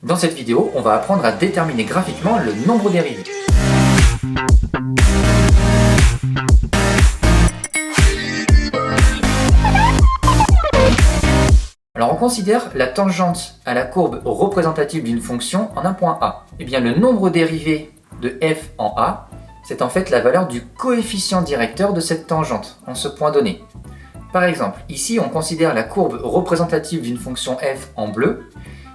Dans cette vidéo, on va apprendre à déterminer graphiquement le nombre dérivé. Alors on considère la tangente à la courbe représentative d'une fonction en un point A. Eh bien le nombre dérivé de f en A, c'est en fait la valeur du coefficient directeur de cette tangente en ce point donné. Par exemple, ici on considère la courbe représentative d'une fonction f en bleu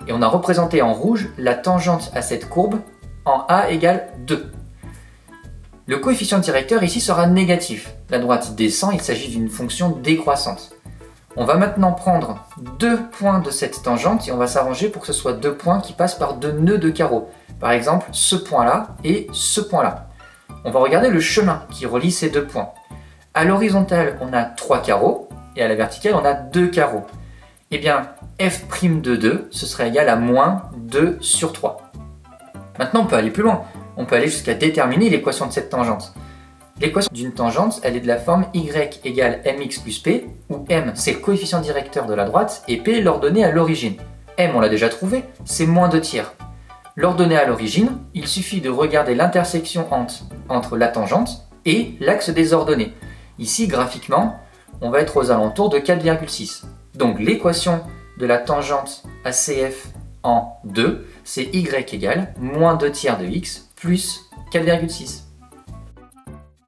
et on a représenté en rouge la tangente à cette courbe en A égale 2. Le coefficient directeur ici sera négatif. La droite descend, il s'agit d'une fonction décroissante. On va maintenant prendre deux points de cette tangente et on va s'arranger pour que ce soit deux points qui passent par deux nœuds de carreaux. Par exemple, ce point-là et ce point-là. On va regarder le chemin qui relie ces deux points. À l'horizontale, on a 3 carreaux et à la verticale, on a 2 carreaux. Eh bien, f' de 2, ce serait égal à moins 2 sur 3. Maintenant, on peut aller plus loin. On peut aller jusqu'à déterminer l'équation de cette tangente. L'équation d'une tangente, elle est de la forme y égale mx plus p, où m c'est le coefficient directeur de la droite et p l'ordonnée à l'origine. M, on l'a déjà trouvé, c'est moins 2 tiers. L'ordonnée à l'origine, il suffit de regarder l'intersection entre la tangente et l'axe des ordonnées. Ici, graphiquement, on va être aux alentours de 4,6. Donc l'équation de la tangente ACF en 2, c'est y égale moins 2 tiers de x plus 4,6.